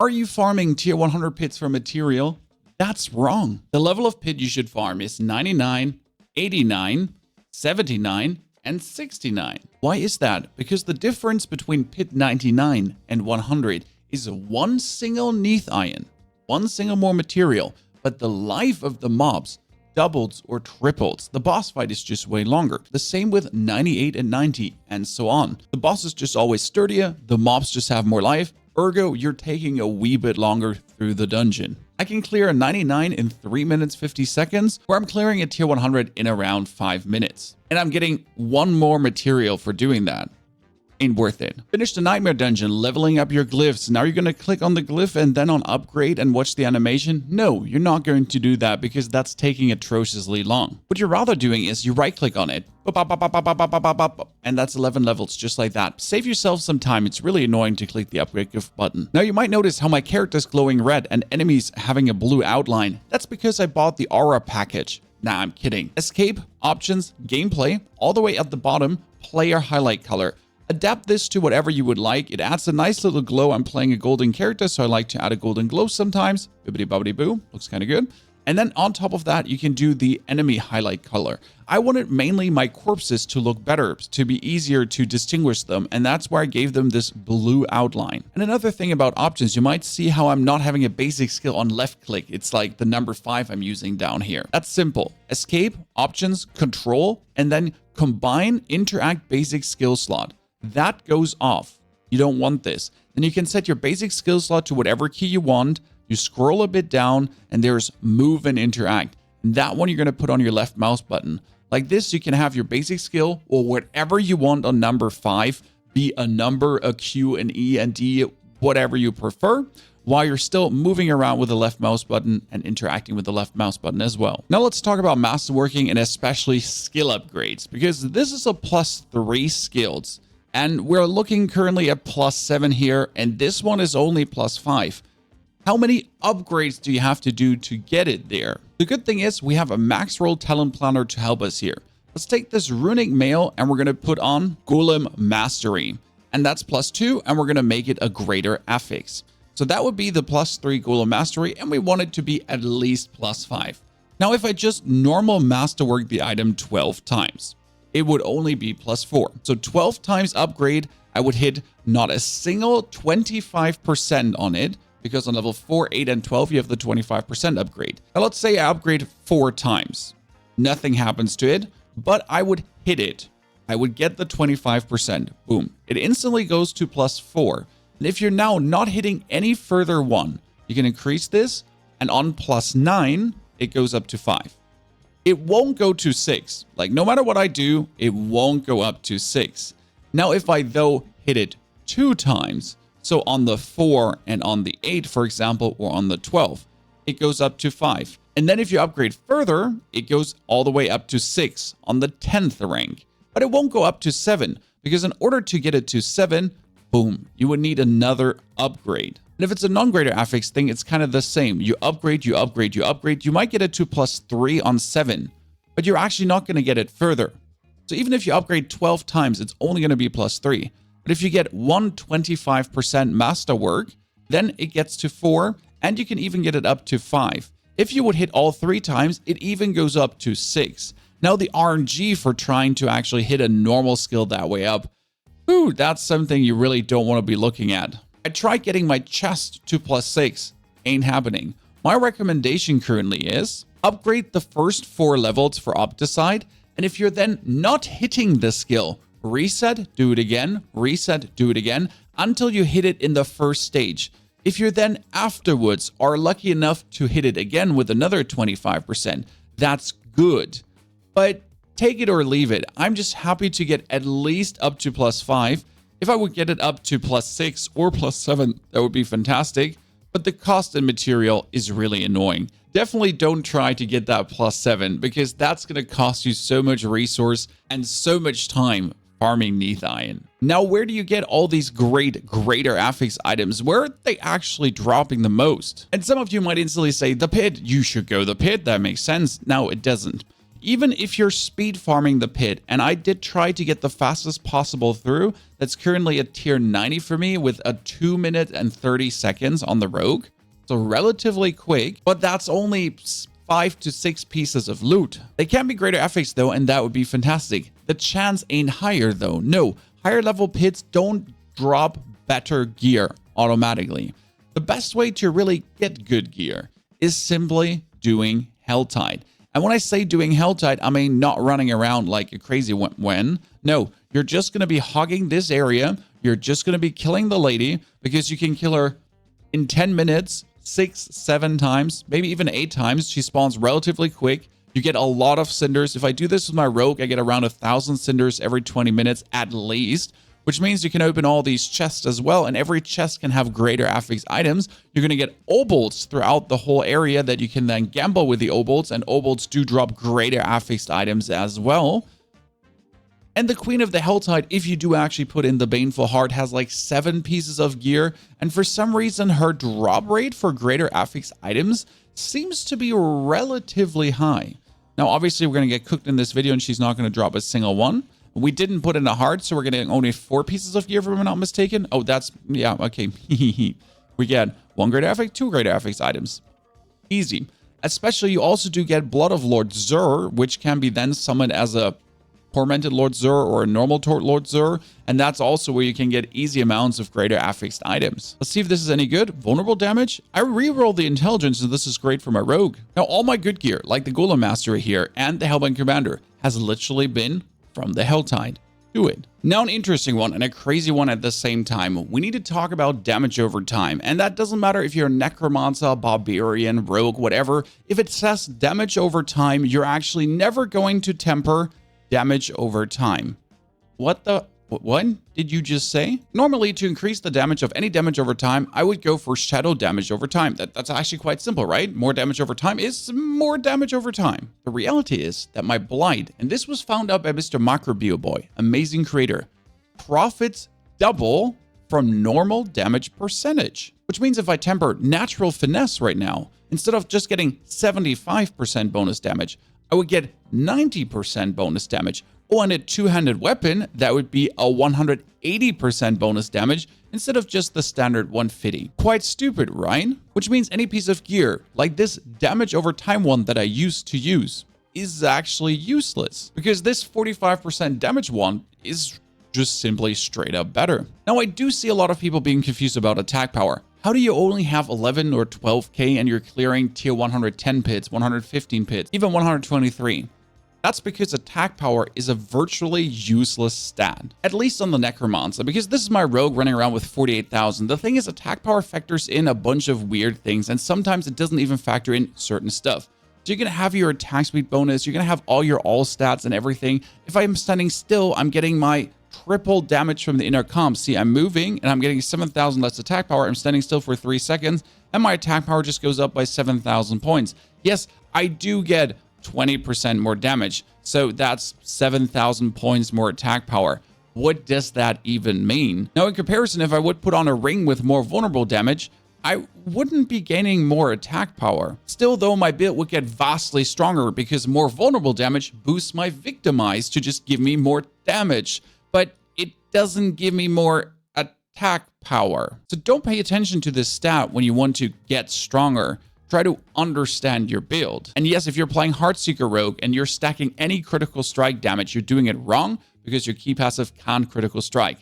Are you farming tier 100 pits for material? That's wrong. The level of pit you should farm is 99, 89, 79, and 69. Why is that? Because the difference between pit 99 and 100 is one single neath iron, one single more material, but the life of the mobs doubles or triples. The boss fight is just way longer. The same with 98 and 90 and so on. The boss is just always sturdier, the mobs just have more life, ergo you're taking a wee bit longer through the dungeon. I can clear a 99 in 3 minutes 50 seconds, where I'm clearing a tier 100 in around 5 minutes. And I'm getting one more material for doing that. Ain't worth it. Finish the nightmare dungeon, leveling up your glyphs. Now you're going to click on the glyph and then on upgrade and watch the animation? No, you're not going to do that because that's taking atrociously long. What you're rather doing is you right click on it, and that's 11 levels just like that. Save yourself some time. It's really annoying to click the upgrade glyph button. Now you might notice how my character's glowing red and enemies having a blue outline. That's because I bought the aura package. Nah, I'm kidding. Escape, options, gameplay, all the way at the bottom, player highlight color. Adapt this to whatever you would like. It adds a nice little glow. I'm playing a golden character, so I like to add a golden glow sometimes. Bibbidi bobbidi boo. Looks kind of good. And then on top of that, you can do the enemy highlight color. I wanted mainly my corpses to look better, to be easier to distinguish them, and that's why I gave them this blue outline. And another thing about options, you might see how I'm not having a basic skill on left click. It's like the number 5 I'm using down here. That's simple. Escape, options, control, and then combine, interact, basic skill slot. That goes off. You don't want this. Then you can set your basic skill slot to whatever key you want. You scroll a bit down and there's move and interact. And that one you're going to put on your left mouse button. Like this, you can have your basic skill or whatever you want on number 5 be a number, a Q, an E, and D, whatever you prefer, while you're still moving around with the left mouse button and interacting with the left mouse button as well. Now let's talk about masterworking and especially skill upgrades, because this is a +3 skills. And we're looking currently at +7 here, and this one is only +5. How many upgrades do you have to do to get it there? The good thing is we have a max roll talent planner to help us here. Let's take this runic mail and we're going to put on Golem Mastery. And that's +2, and we're going to make it a greater affix. So that would be the +3 Golem Mastery, and we want it to be at least +5. Now if I just normal masterwork the item 12 times, it would only be +4. So 12 times upgrade, I would hit not a single 25% on it, because on level 4, 8, and 12, you have the 25% upgrade. Now let's say I upgrade 4 times. Nothing happens to it, but I would hit it. I would get the 25%. Boom. It instantly goes to +4. And if you're now not hitting any further one, you can increase this, and on +9, it goes up to 5. It won't go to 6. Like, no matter what I do, it won't go up to 6. Now, if I, though, hit it 2 times, so on the 4 and on the 8, for example, or on the 12, it goes up to 5. And then if you upgrade further, it goes all the way up to 6 on the 10th rank. But it won't go up to 7, because in order to get it to 7, boom, you would need another upgrade. And if it's a non-greater affix thing, it's kind of the same. You upgrade, you upgrade, you upgrade. You might get it to +3 on 7, but you're actually not going to get it further. So even if you upgrade 12 times, it's only going to be +3. But if you get 125% masterwork, then it gets to 4, and you can even get it up to 5. If you would hit all 3 times, it even goes up to 6. Now the RNG for trying to actually hit a normal skill that way up, ooh, that's something you really don't want to be looking at. I tried getting my chest to +6. Ain't happening. My recommendation currently is upgrade the first 4 levels for Opticide, and if you're then not hitting the skill, reset, do it again, reset, do it again, until you hit it in the first stage. If you're then afterwards are lucky enough to hit it again with another 25%, that's good. But take it or leave it. I'm just happy to get at least up to +5. If I would get it up to +6 or +7, that would be fantastic. But the cost and material is really annoying. Definitely don't try to get that +7, because that's going to cost you so much resource and so much time farming neath iron. Now, where do you get all these greater affix items? Where are they actually dropping the most? And some of you might instantly say, the pit. You should go the pit. That makes sense. No, it doesn't. Even if you're speed farming the pit, and I did try to get the fastest possible through, that's currently a tier 90 for me with a 2 minute and 30 seconds on the rogue. So relatively quick, but that's only 5 to 6 pieces of loot. They can be greater affix though, and that would be fantastic. The chance ain't higher though. No, higher level pits don't drop better gear automatically. The best way to really get good gear is simply doing Helltide. And when I say doing Helltide, I mean not running around like a crazy one. No, you're just going to be hogging this area. You're just going to be killing the lady because you can kill her in 10 minutes, 6, 7 times, maybe even 8 times. She spawns relatively quick. You get a lot of cinders. If I do this with my rogue, I get around 1,000 cinders every 20 minutes at least, which means you can open all these chests as well, and every chest can have greater affix items. You're going to get obolts throughout the whole area that you can then gamble with the obolts, and obolts do drop greater affixed items as well. And the Queen of the Helltide, if you do actually put in the Baneful Heart, has like 7 pieces of gear, and for some reason her drop rate for greater affix items seems to be relatively high. Now obviously we're going to get cooked in this video and she's not going to drop a single one. We didn't put in a heart, so we're getting only 4 pieces of gear if I'm not mistaken. Oh, that's, yeah, okay. We get 1 greater affix, 2 greater affix items. Easy. Especially you also do get Blood of Lord Zur, which can be then summoned as a Tormented Lord Zur or a normal Lord Zur, and that's also where you can get easy amounts of greater affixed items. Let's see if this is any good. Vulnerable damage. I rerolled the intelligence, and this is great for my rogue. Now, all my good gear, like the Golem Master here and the Hellbound Commander, has literally been from the Helltide. Do it. Now, an interesting one and a crazy one at the same time. We need to talk about damage over time, and that doesn't matter if you're a Necromancer, Barbarian, Rogue, whatever. If it says damage over time, you're actually never going to temper damage over time. What did you just say? Normally, to increase the damage of any damage over time, I would go for shadow damage over time. That's actually quite simple, right? More damage over time is more damage over time. The reality is that my blight, and this was found out by Mr. Macrobioboy, amazing creator, profits double from normal damage percentage. Which means if I temper natural finesse right now, instead of just getting 75% bonus damage, I would get 90% bonus damage. Or on a two-handed weapon, that would be a 180% bonus damage instead of just the standard 150. Quite stupid, right? Which means any piece of gear, like this damage over time one that I used to use, is actually useless. Because this 45% damage one is just simply straight up better. Now, I do see a lot of people being confused about attack power. How do you only have 11 or 12k and you're clearing tier 110 pits, 115 pits, even 123? That's because attack power is a virtually useless stat, at least on the Necromancer, because this is my rogue running around with 48,000. The thing is, attack power factors in a bunch of weird things, and sometimes it doesn't even factor in certain stuff. So you're going to have your attack speed bonus, you're going to have all your all stats and everything. If I'm standing still, I'm getting my triple damage from the inner comp. See, I'm moving and I'm getting 7,000 less attack power. I'm standing still for 3 seconds and my attack power just goes up by 7,000 points. Yes, I do get 20% more damage. So that's 7,000 points more attack power. What does that even mean? Now, in comparison, if I would put on a ring with more vulnerable damage, I wouldn't be gaining more attack power. Still, though, my build would get vastly stronger because more vulnerable damage boosts my victimize to just give me more damage. But it doesn't give me more attack power. So don't pay attention to this stat when you want to get stronger. Try to understand your build. And yes, if you're playing Heartseeker Rogue and you're stacking any critical strike damage, you're doing it wrong because your key passive can't critical strike.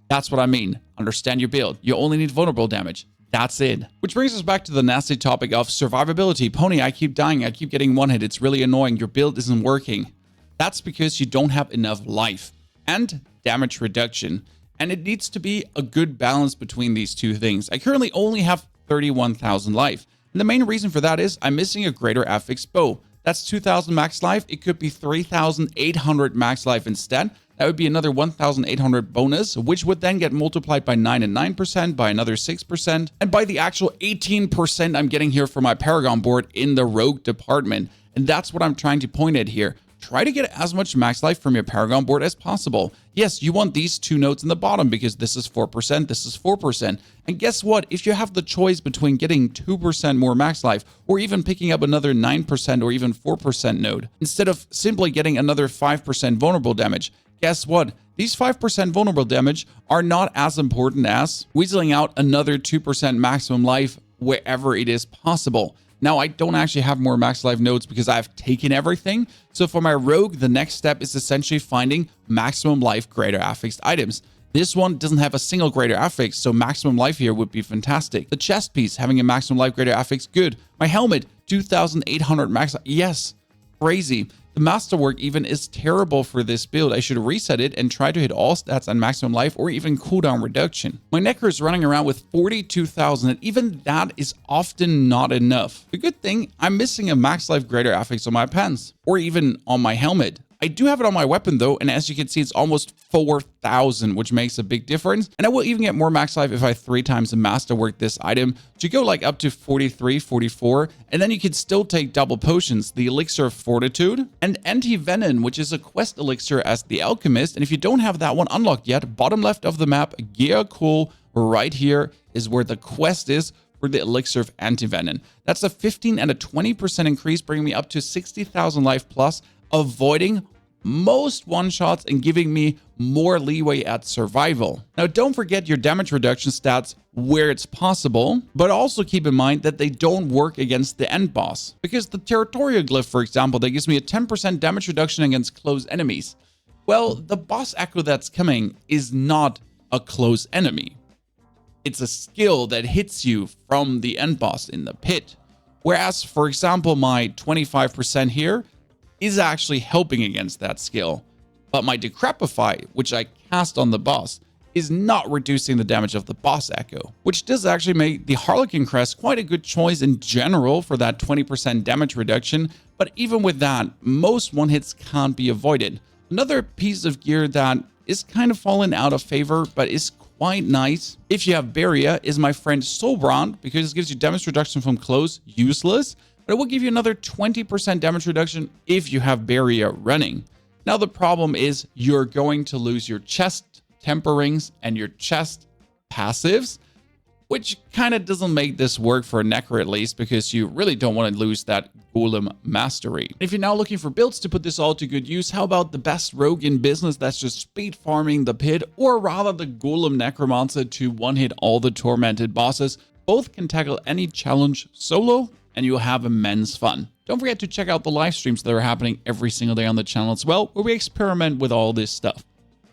That's what I mean. Understand your build. You only need vulnerable damage. That's it. Which brings us back to the nasty topic of survivability. Pony, I keep dying. I keep getting one hit. It's really annoying. Your build isn't working. That's because you don't have enough life and damage reduction. And it needs to be a good balance between these two things. I currently only have 31,000 life. And the main reason for that is I'm missing a greater affix bow. That's 2,000 max life. It could be 3,800 max life instead. That would be another 1,800 bonus, which would then get multiplied by 9 and 9%, by another 6%, and by the actual 18% I'm getting here for my Paragon board in the Rogue department. And that's what I'm trying to point at here. try to get as much max life from your Paragon board as possible. Yes, you want these two nodes in the bottom because this is 4%, this is 4%. And guess what? If you have the choice between getting 2% more max life or even picking up another 9% or even 4% node, instead of simply getting another 5% vulnerable damage, guess what? These 5% vulnerable damage are not as important as weaseling out another 2% maximum life wherever it is possible. Now, I don't actually have more max life nodes because I've taken everything. So for my rogue, the next step is essentially finding maximum life greater affixed items. This one doesn't have a single greater affix, so maximum life here would be fantastic. The chest piece having a maximum life greater affix, good. My helmet, 2,800 max life. Yes, crazy. The Masterwork even is terrible for this build. I should reset it and try to hit all stats on maximum life or even cooldown reduction. My Necro is running around with 42,000 and even that is often not enough. The good thing, I'm missing a max life greater affix on my pants or even on my helmet. I do have it on my weapon though, and as you can see, it's almost 4,000, which makes a big difference. And I will even get more max life if I 3 times Masterwork this item to go like up to 43, 44. And then you can still take double potions, the Elixir of Fortitude and Anti-Venom, which is a quest elixir as the Alchemist. And if you don't have that one unlocked yet, bottom left of the map, gear cool right here is where the quest is for the Elixir of Anti-Venom. That's a 15 and a 20% increase, bringing me up to 60,000 life plus, avoiding most one-shots and giving me more leeway at survival. Now, don't forget your damage reduction stats where it's possible, but also keep in mind that they don't work against the end boss. Because the Territorial Glyph, for example, that gives me a 10% damage reduction against close enemies. Well, the boss echo that's coming is not a close enemy. It's a skill that hits you from the end boss in the pit. Whereas, for example, my 25% here is actually helping against that skill. But my Decrepify, which I cast on the boss, is not reducing the damage of the boss echo, which does actually make the Harlequin Crest quite a good choice in general for that 20% damage reduction. But even with that, most one hits can't be avoided. Another piece of gear that is kind of fallen out of favor, but is quite nice if you have Barrier, is my friend Soulbrand, because it gives you damage reduction from close, useless. But it will give you another 20% damage reduction if you have Barrier running. Now, the problem is you're going to lose your chest temperings and your chest passives, which kind of doesn't make this work for a Necro at least, because you really don't want to lose that Golem mastery. If you're now looking for builds to put this all to good use, how about the best rogue in business that's just speed farming the pit, or rather the Golem Necromancer to one-hit all the tormented bosses? Both can tackle any challenge solo, and you'll have immense fun. Don't forget to check out the live streams that are happening every single day on the channel as well, where we experiment with all this stuff.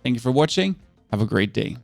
Thank you for watching. Have a great day.